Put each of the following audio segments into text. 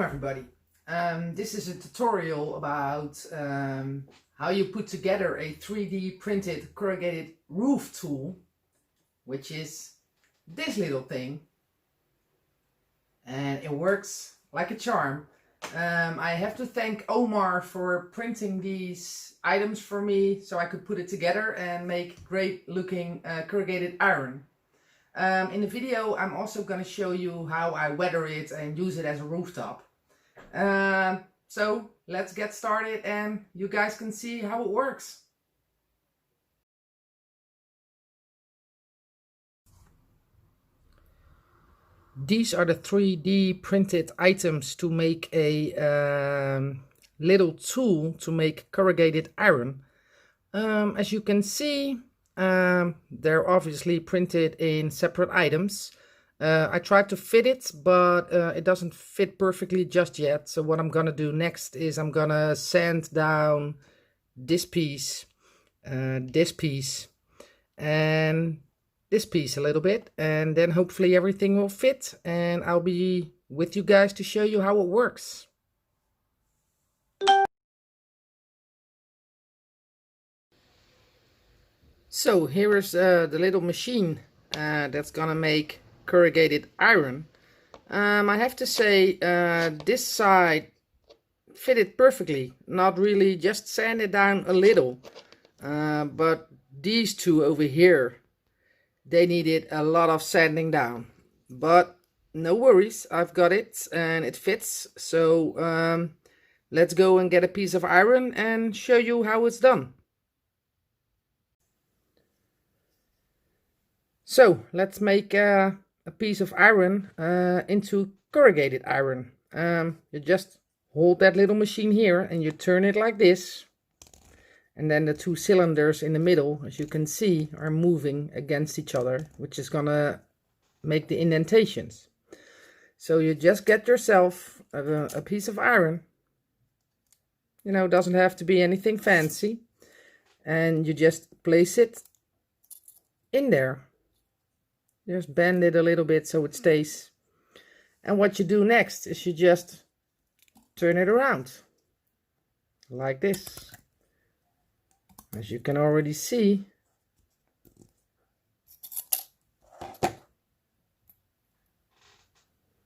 Welcome everybody. This is a tutorial about how you put together a 3D printed corrugated roof tool, which is this little thing, and it works like a charm. I have to thank Omar for printing these items for me so I could put it together and make great looking corrugated iron. In the video I'm also going to show you how I weather it and use it as a rooftop. So let's get started and you guys can see how it works. These are the 3D printed items to make a little tool to make corrugated iron. As you can see, they're obviously printed in separate items. I tried to fit it, but it doesn't fit perfectly just yet. So what I'm gonna do next is I'm gonna sand down this piece, and this piece a little bit, and then hopefully everything will fit, and I'll be with you guys to show you how it works. So here is the little machine that's gonna make corrugated iron. I have to say this side fitted perfectly, not really, just sanded down a little, but these two over here, they needed a lot of sanding down, but no worries, I've got it and it fits. So let's go and get a piece of iron and show you how it's done. So let's make a piece of iron into corrugated iron. You just hold that little machine here and you turn it like this, and then the two cylinders in the middle, as you can see, are moving against each other, which is gonna make the indentations. So you just get yourself a piece of iron, you know, doesn't have to be anything fancy, and you just place it in there. Just bend it a little bit so it stays. And what you do next is you just turn it around like this. As you can already see,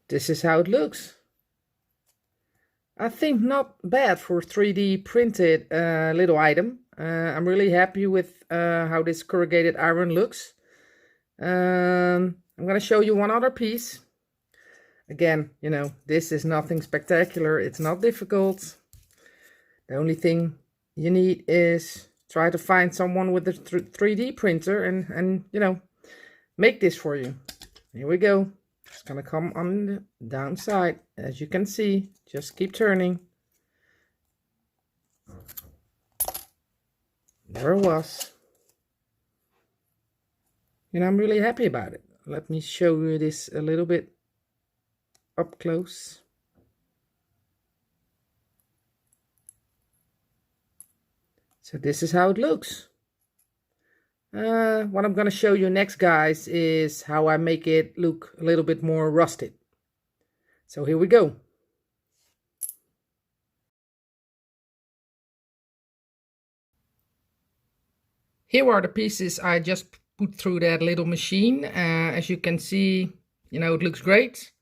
this is how it looks. I think not bad for 3D printed little item. I'm really happy with how this corrugated iron looks. I'm going to show you one other piece. Again, you know, this is nothing spectacular. It's not difficult. The only thing you need is try to find someone with a 3D printer and you know, make this for you. Here we go. It's going to come on the downside. As you can see, just keep turning. There it was. And I'm really happy about it. Let me show you this a little bit up close. So this is how it looks. What I'm going to show you next, guys, is how I make it look a little bit more rusted. So here we go. Here are the pieces I just put through that little machine. As you can see, you know, it looks great.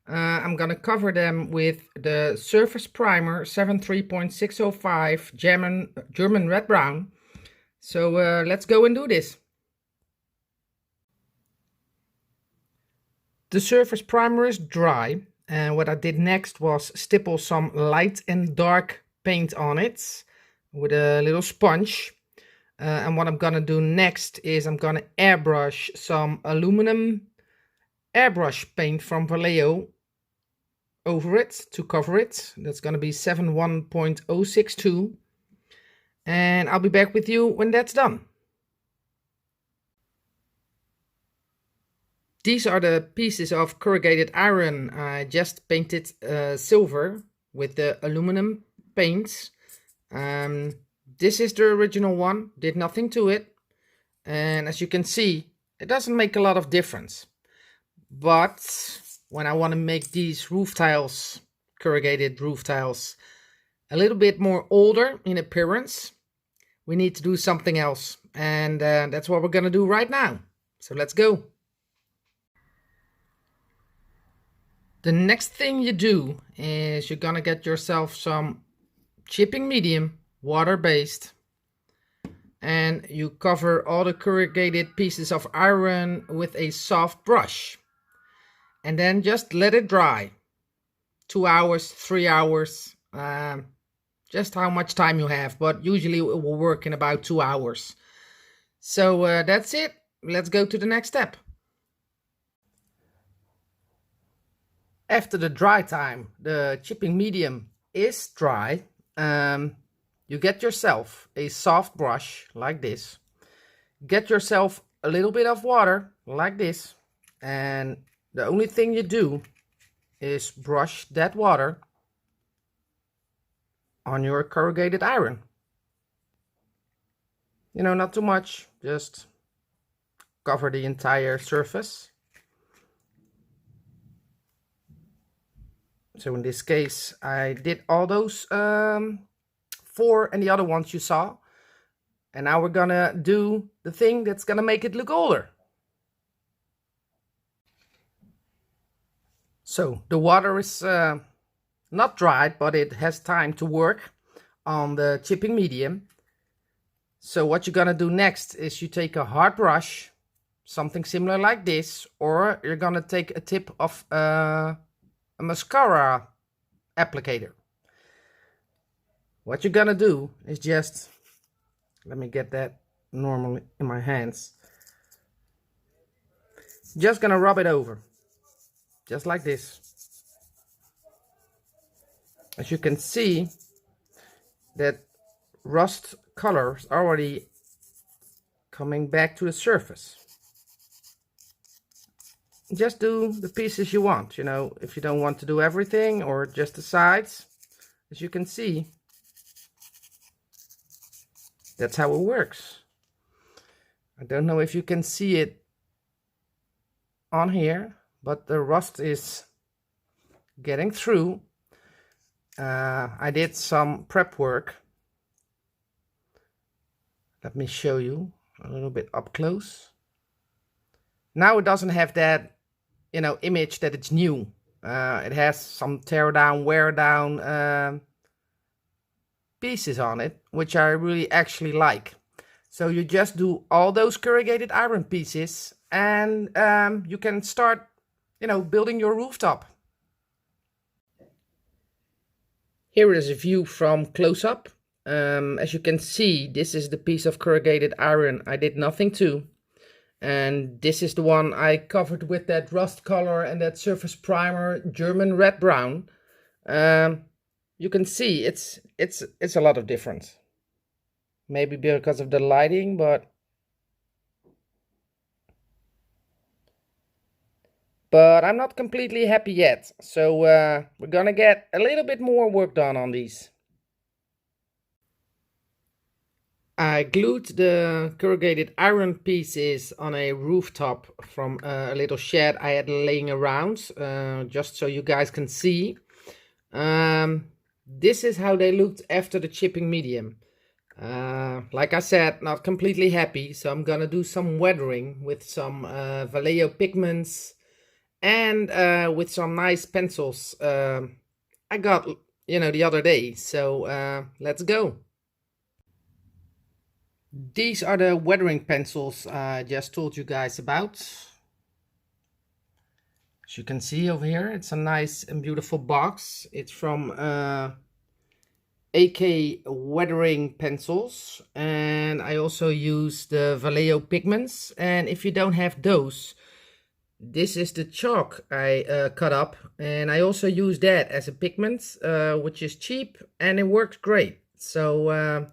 I'm gonna cover them with the Surface Primer 73.605 German Red Brown. So let's go and do this. The Surface Primer is dry, and what I did next was stipple some light and dark paint on it with a little sponge. And what I'm gonna do next is I'm gonna airbrush some aluminum airbrush paint from Vallejo over it to cover it. That's gonna be 71.062. And I'll be back with you when that's done. These are the pieces of corrugated iron I just painted silver with the aluminum paint. This is the original one, did nothing to it, and as you can see, it doesn't make a lot of difference. But when I want to make these roof tiles corrugated roof tiles a little bit more older in appearance, we need to do something else. And that's what we're going to do right now. So let's go. The next thing you do is you're going to get yourself some chipping medium, water-based. And you cover all the corrugated pieces of iron with a soft brush. And then just let it dry. 2 hours, 3 hours. Just how much time you have, but usually it will work in about 2 hours. So that's it. Let's go to the next step. After the dry time, the chipping medium is dry. You get yourself a soft brush like this. Get yourself a little bit of water like this. And the only thing you do is brush that water on your corrugated iron. You know, not too much, just cover the entire surface. So in this case, I did all those 4 and the other ones you saw. And now we're gonna do the thing that's gonna make it look older. So the water is not dried, but it has time to work on the chipping medium. So what you're gonna do next is you take a hard brush, something similar like this, or you're gonna take a tip of a mascara applicator. What you're gonna do is just, let me get that normally in my hands. Just gonna rub it over, just like this. As you can see, that rust color is already coming back to the surface. Just do the pieces you want, you know, if you don't want to do everything or just the sides. As you can see, that's how it works. I don't know if you can see it on here, but the rust is getting through. I did some prep work. Let me show you a little bit up close. Now it doesn't have that, you know, image that it's new. It has some tear down, wear down pieces on it, which I really actually like. So you just do all those corrugated iron pieces and you can start, you know, building your rooftop. Here is a view from close up. As you can see, this is the piece of corrugated iron I did nothing to. And this is the one I covered with that rust color and that surface primer, German red brown. You can see it's a lot of difference. Maybe because of the lighting, but I'm not completely happy yet. So we're gonna get a little bit more work done on these. I glued the corrugated iron pieces on a rooftop from a little shed I had laying around, just so you guys can see. This is how they looked after the chipping medium. Like I said, not completely happy, so I'm gonna do some weathering with some Vallejo pigments and with some nice pencils I got, you know, the other day. So let's go. These are the weathering pencils I just told you guys about. As you can see over here, it's a nice and beautiful box. It's from AK weathering pencils, and I also use the Vallejo pigments. And if you don't have those, this is the chalk I cut up, and I also use that as a pigment, which is cheap and it works great. So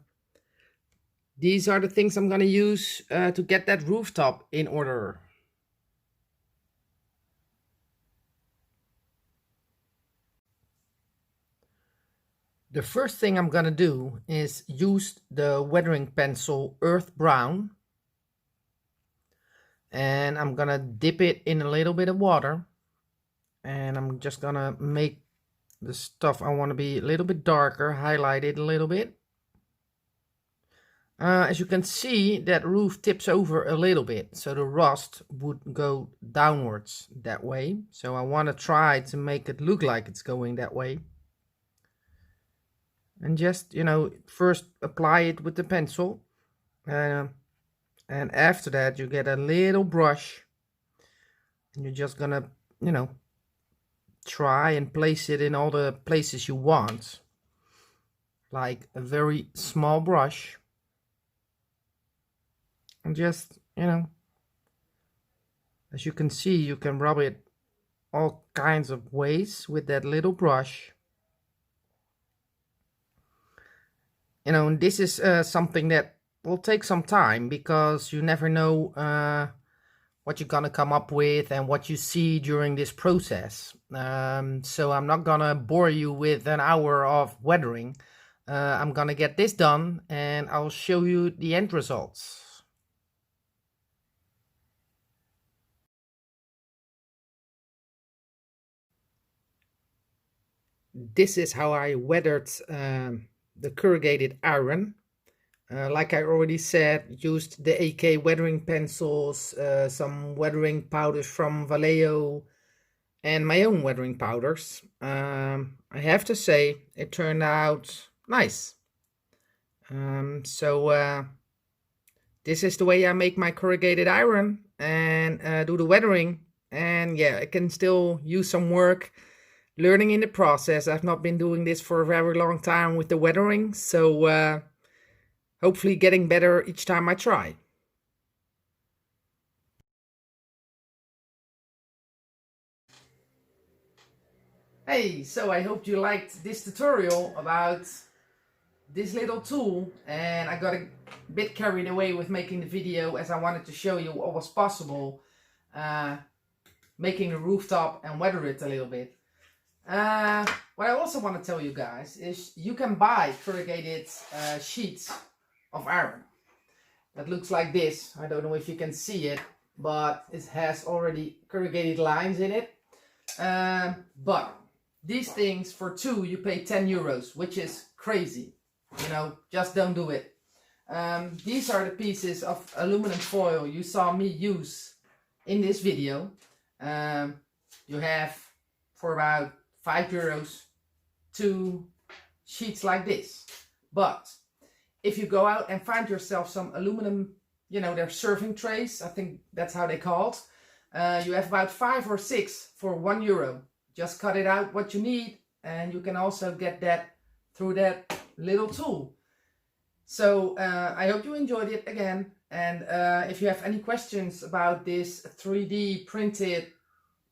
these are the things I'm gonna use to get that rooftop in order. The first thing I'm gonna do is use the weathering pencil Earth Brown. And I'm gonna dip it in a little bit of water. And I'm just gonna make the stuff I want to be a little bit darker, highlighted a little bit. As you can see, that roof tips over a little bit, so the rust would go downwards that way. So I want to try to make it look like it's going that way. And just, you know, first apply it with the pencil. And after that, you get a little brush. And you're just gonna, you know, try and place it in all the places you want. Like a very small brush. And just, you know, as you can see, you can rub it all kinds of ways with that little brush. You know, and this is something that will take some time, because you never know what you're gonna come up with and what you see during this process. So I'm not gonna bore you with an hour of weathering. I'm gonna get this done and I'll show you the end results. This is how I weathered the corrugated iron. Like I already said, used the AK weathering pencils, some weathering powders from Vallejo, and my own weathering powders. I have to say, it turned out nice. This is the way I make my corrugated iron and do the weathering. And yeah, I can still use some work. Learning in the process. I've not been doing this for a very long time with the weathering, so hopefully getting better each time I try. Hey, so I hope you liked this tutorial about this little tool, and I got a bit carried away with making the video, as I wanted to show you what was possible making the rooftop and weather it a little bit. What I also want to tell you guys is you can buy corrugated sheets of iron that looks like this. I don't know if you can see it, but it has already corrugated lines in it. But these things, for two you pay 10 euros, which is crazy. You know, just don't do it. These are the pieces of aluminum foil you saw me use in this video. You have for about 5 euros 2 sheets like this. But if you go out and find yourself some aluminum, you know, they're serving trays, I think that's how they call it. You have about 5 or 6 for 1 euro. Just cut it out what you need, and you can also get that through that little tool. So I hope you enjoyed it again. And if you have any questions about this 3D printed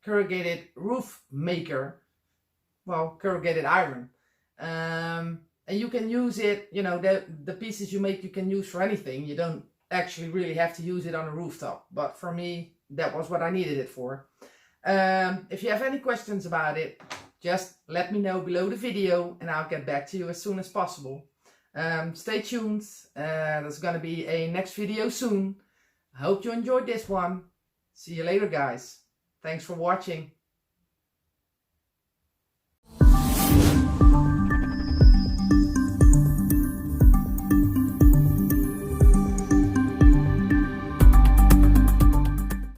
corrugated roof maker, well, corrugated iron, and you can use it, you know, the pieces you make you can use for anything. You don't actually really have to use it on a rooftop, but for me that was what I needed it for. If you have any questions about it, just let me know below the video and I'll get back to you as soon as possible. Stay tuned, there's gonna be a next video soon. I hope you enjoyed this one. See you later, guys. Thanks for watching.